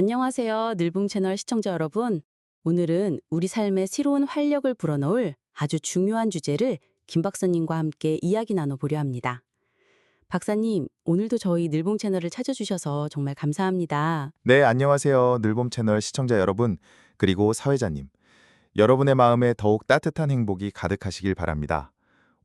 안녕하세요. 늘봉 채널 시청자 여러분. 오늘은 우리 삶에 새로운 활력을 불어넣을 아주 중요한 주제를 김 박사님과 함께 이야기 나눠보려 합니다. 박사님, 오늘도 저희 늘봉 채널을 찾아주셔서 정말 감사합니다. 네, 안녕하세요. 늘봄 채널 시청자 여러분, 그리고 사회자님. 여러분의 마음에 더욱 따뜻한 행복이 가득하시길 바랍니다.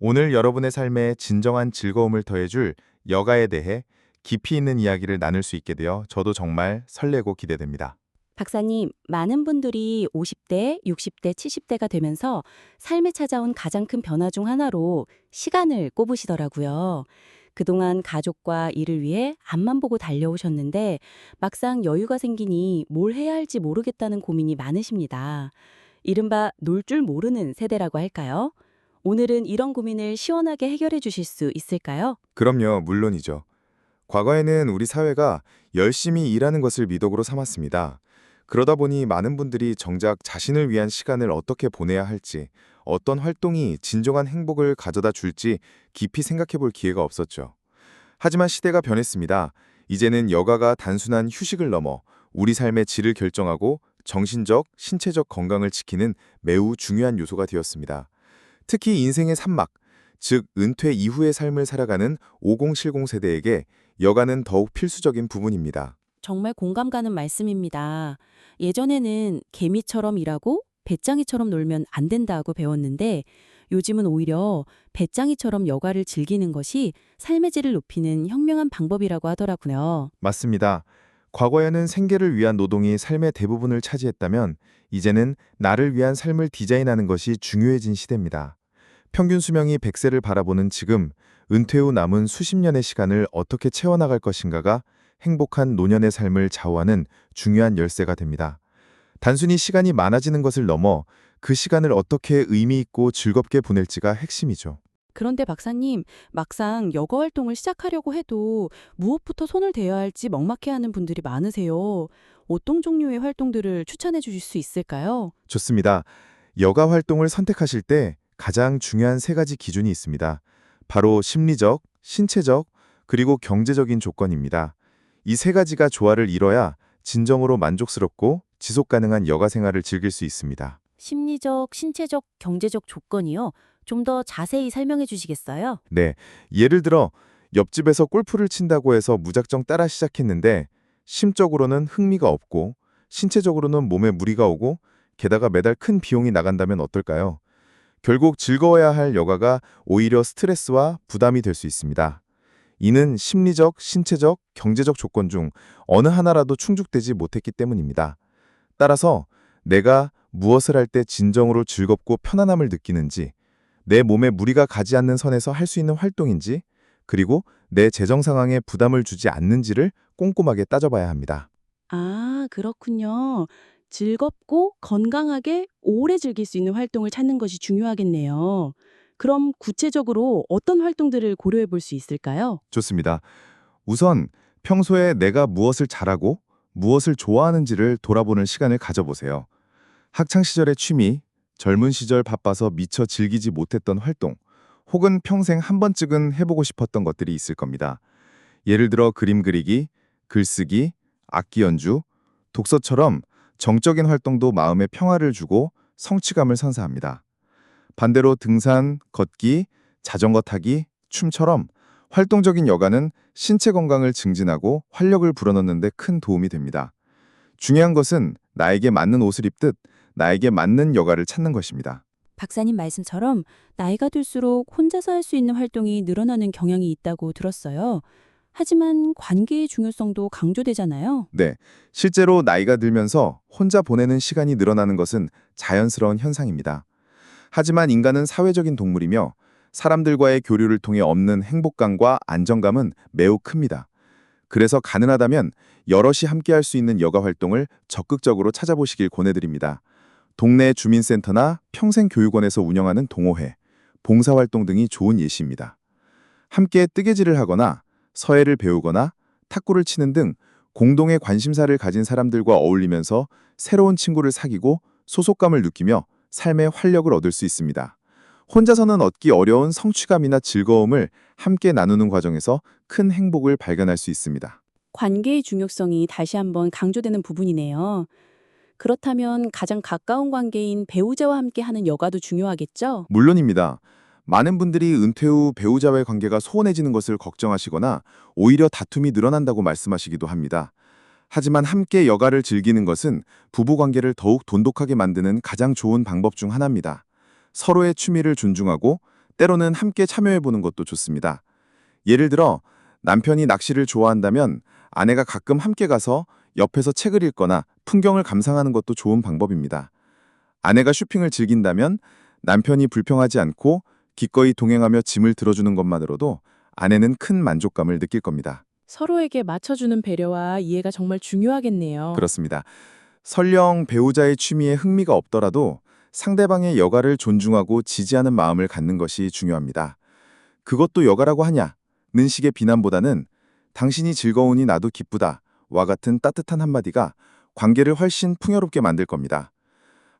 오늘 여러분의 삶에 진정한 즐거움을 더해줄 여가에 대해 깊이 있는 이야기를 나눌 수 있게 되어 저도 정말 설레고 기대됩니다. 박사님, 많은 분들이 50대, 60대, 70대가 되면서 삶에 찾아온 가장 큰 변화 중 하나로 시간을 꼽으시더라고요. 그동안 가족과 일을 위해 앞만 보고 달려오셨는데 막상 여유가 생기니 뭘 해야 할지 모르겠다는 고민이 많으십니다. 이른바 놀 줄 모르는 세대라고 할까요? 오늘은 이런 고민을 시원하게 해결해 주실 수 있을까요? 그럼요, 물론이죠. 과거에는 우리 사회가 열심히 일하는 것을 미덕으로 삼았습니다. 그러다 보니 많은 분들이 정작 자신을 위한 시간을 어떻게 보내야 할지, 어떤 활동이 진정한 행복을 가져다 줄지 깊이 생각해 볼 기회가 없었죠. 하지만 시대가 변했습니다. 이제는 여가가 단순한 휴식을 넘어 우리 삶의 질을 결정하고 정신적, 신체적 건강을 지키는 매우 중요한 요소가 되었습니다. 특히 인생의 산막, 즉 은퇴 이후의 삶을 살아가는 5070 세대에게 여가는 더욱 필수적인 부분입니다. 정말 공감 가는 말씀입니다. 예전에는 개미처럼 일하고 배짱이처럼 놀면 안 된다고 배웠는데 요즘은 오히려 배짱이처럼 여가를 즐기는 것이 삶의 질을 높이는 현명한 방법이라고 하더라고요. 맞습니다. 과거에는 생계를 위한 노동이 삶의 대부분을 차지했다면 이제는 나를 위한 삶을 디자인하는 것이 중요해진 시대입니다. 평균 수명이 100세를 바라보는 지금, 은퇴 후 남은 수십 년의 시간을 어떻게 채워나갈 것인가가 행복한 노년의 삶을 좌우하는 중요한 열쇠가 됩니다. 단순히 시간이 많아지는 것을 넘어 그 시간을 어떻게 의미 있고 즐겁게 보낼지가 핵심이죠. 그런데 박사님, 막상 여가 활동을 시작하려고 해도 무엇부터 손을 대야 할지 먹막해하는 분들이 많으세요. 어떤 종류의 활동들을 추천해 주실 수 있을까요? 좋습니다. 여가 활동을 선택하실 때 가장 중요한 세 가지 기준이 있습니다. 바로 심리적, 신체적, 그리고 경제적인 조건입니다. 이 세 가지가 조화를 이뤄야 진정으로 만족스럽고 지속 가능한 여가 생활을 즐길 수 있습니다. 심리적, 신체적, 경제적 조건이요. 좀 더 자세히 설명해 주시겠어요? 네, 예를 들어 옆집에서 골프를 친다고 해서 무작정 따라 시작했는데 심적으로는 흥미가 없고 신체적으로는 몸에 무리가 오고 게다가 매달 큰 비용이 나간다면 어떨까요? 결국 즐거워야 할 여가가 오히려 스트레스와 부담이 될 수 있습니다. 이는 심리적, 신체적, 경제적 조건 중 어느 하나라도 충족되지 못했기 때문입니다. 따라서 내가 무엇을 할 때 진정으로 즐겁고 편안함을 느끼는지, 내 몸에 무리가 가지 않는 선에서 할 수 있는 활동인지, 그리고 내 재정 상황에 부담을 주지 않는지를 꼼꼼하게 따져봐야 합니다. 아, 그렇군요. 즐겁고 건강하게 오래 즐길 수 있는 활동을 찾는 것이 중요하겠네요. 그럼 구체적으로 어떤 활동들을 고려해 볼 수 있을까요? 좋습니다. 우선 평소에 내가 무엇을 잘하고 무엇을 좋아하는지를 돌아보는 시간을 가져보세요. 학창 시절의 취미, 젊은 시절 바빠서 미처 즐기지 못했던 활동, 혹은 평생 한 번쯤은 해보고 싶었던 것들이 있을 겁니다. 예를 들어 그림 그리기, 글쓰기, 악기 연주, 독서처럼 정적인 활동도 마음에 평화를 주고 성취감을 선사합니다. 반대로 등산, 걷기, 자전거 타기, 춤처럼 활동적인 여가는 신체 건강을 증진하고 활력을 불어넣는 데 큰 도움이 됩니다. 중요한 것은 나에게 맞는 옷을 입듯 나에게 맞는 여가를 찾는 것입니다. 박사님 말씀처럼 나이가 들수록 혼자서 할 수 있는 활동이 늘어나는 경향이 있다고 들었어요. 하지만 관계의 중요성도 강조되잖아요. 네, 실제로 나이가 들면서 혼자 보내는 시간이 늘어나는 것은 자연스러운 현상입니다. 하지만 인간은 사회적인 동물이며 사람들과의 교류를 통해 얻는 행복감과 안정감은 매우 큽니다. 그래서 가능하다면 여럿이 함께할 수 있는 여가 활동을 적극적으로 찾아보시길 권해드립니다. 동네 주민센터나 평생교육원에서 운영하는 동호회, 봉사활동 등이 좋은 예시입니다. 함께 뜨개질을 하거나 서예를 배우거나 탁구를 치는 등 공동의 관심사를 가진 사람들과 어울리면서 새로운 친구를 사귀고 소속감을 느끼며 삶의 활력을 얻을 수 있습니다. 혼자서는 얻기 어려운 성취감이나 즐거움을 함께 나누는 과정에서 큰 행복을 발견할 수 있습니다. 관계의 중요성이 다시 한번 강조되는 부분이네요. 그렇다면 가장 가까운 관계인 배우자와 함께 하는 여가도 중요하겠죠? 물론입니다. 많은 분들이 은퇴 후 배우자와의 관계가 소원해지는 것을 걱정하시거나 오히려 다툼이 늘어난다고 말씀하시기도 합니다. 하지만 함께 여가를 즐기는 것은 부부 관계를 더욱 돈독하게 만드는 가장 좋은 방법 중 하나입니다. 서로의 취미를 존중하고 때로는 함께 참여해보는 것도 좋습니다. 예를 들어 남편이 낚시를 좋아한다면 아내가 가끔 함께 가서 옆에서 책을 읽거나 풍경을 감상하는 것도 좋은 방법입니다. 아내가 쇼핑을 즐긴다면 남편이 불평하지 않고 기꺼이 동행하며 짐을 들어주는 것만으로도 아내는 큰 만족감을 느낄 겁니다. 서로에게 맞춰주는 배려와 이해가 정말 중요하겠네요. 그렇습니다. 설령 배우자의 취미에 흥미가 없더라도 상대방의 여가를 존중하고 지지하는 마음을 갖는 것이 중요합니다. 그것도 여가라고 하냐는 식의 비난보다는 당신이 즐거우니 나도 기쁘다 와 같은 따뜻한 한마디가 관계를 훨씬 풍요롭게 만들 겁니다.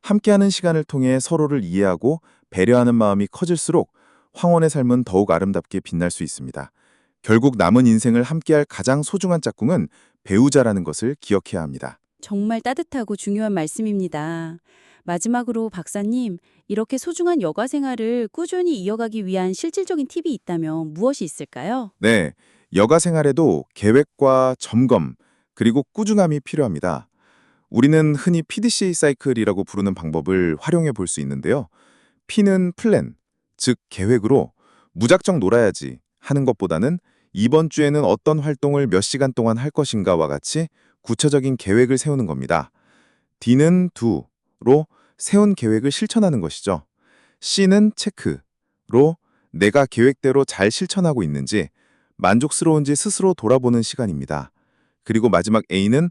함께하는 시간을 통해 서로를 이해하고 배려하는 마음이 커질수록 황혼의 삶은 더욱 아름답게 빛날 수 있습니다. 결국 남은 인생을 함께할 가장 소중한 짝꿍은 배우자라는 것을 기억해야 합니다. 정말 따뜻하고 중요한 말씀입니다. 마지막으로 박사님, 이렇게 소중한 여가 생활을 꾸준히 이어가기 위한 실질적인 팁이 있다면 무엇이 있을까요? 네, 여가 생활에도 계획과 점검, 그리고 꾸준함이 필요합니다. 우리는 흔히 PDCA 사이클이라고 부르는 방법을 활용해 볼 수 있는데요. P는 플랜, 즉 계획으로 무작정 놀아야지 하는 것보다는 이번 주에는 어떤 활동을 몇 시간 동안 할 것인가와 같이 구체적인 계획을 세우는 겁니다. D는 do로 세운 계획을 실천하는 것이죠. C는 체크로 내가 계획대로 잘 실천하고 있는지, 만족스러운지 스스로 돌아보는 시간입니다. 그리고 마지막 A는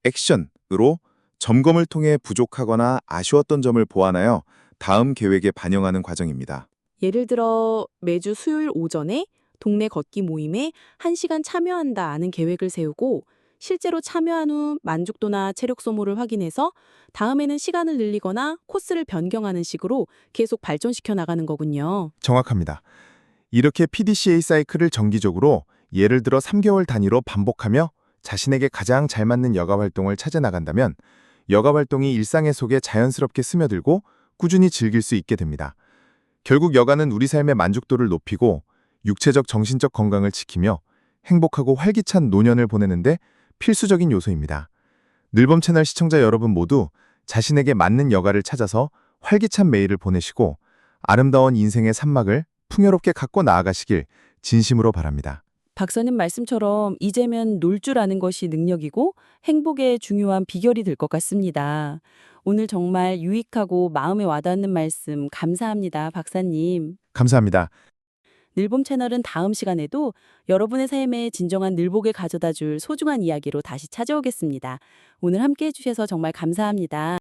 액션으로 점검을 통해 부족하거나 아쉬웠던 점을 보완하여 다음 계획에 반영하는 과정입니다. 예를 들어 매주 수요일 오전에 동네 걷기 모임에 1시간 참여한다는 계획을 세우고 실제로 참여한 후 만족도나 체력 소모를 확인해서 다음에는 시간을 늘리거나 코스를 변경하는 식으로 계속 발전시켜 나가는 거군요. 정확합니다. 이렇게 PDCA 사이클을 정기적으로 예를 들어 3개월 단위로 반복하며 자신에게 가장 잘 맞는 여가 활동을 찾아 나간다면 여가 활동이 일상의 속에 자연스럽게 스며들고 꾸준히 즐길 수 있게 됩니다. 결국 여가는 우리 삶의 만족도를 높이고 육체적 정신적 건강을 지키며 행복하고 활기찬 노년을 보내는데 필수적인 요소입니다. 늘봄 채널 시청자 여러분 모두 자신에게 맞는 여가를 찾아서 활기찬 매일을 보내시고 아름다운 인생의 산막을 풍요롭게 갖고 나아가시길 진심으로 바랍니다. 박사님 말씀처럼 이제면 놀 줄 아는 것이 능력이고 행복의 중요한 비결이 될 것 같습니다. 오늘 정말 유익하고 마음에 와닿는 말씀 감사합니다, 박사님. 감사합니다. 늘봄 채널은 다음 시간에도 여러분의 삶에 진정한 늘복을 가져다 줄 소중한 이야기로 다시 찾아오겠습니다. 오늘 함께 해주셔서 정말 감사합니다.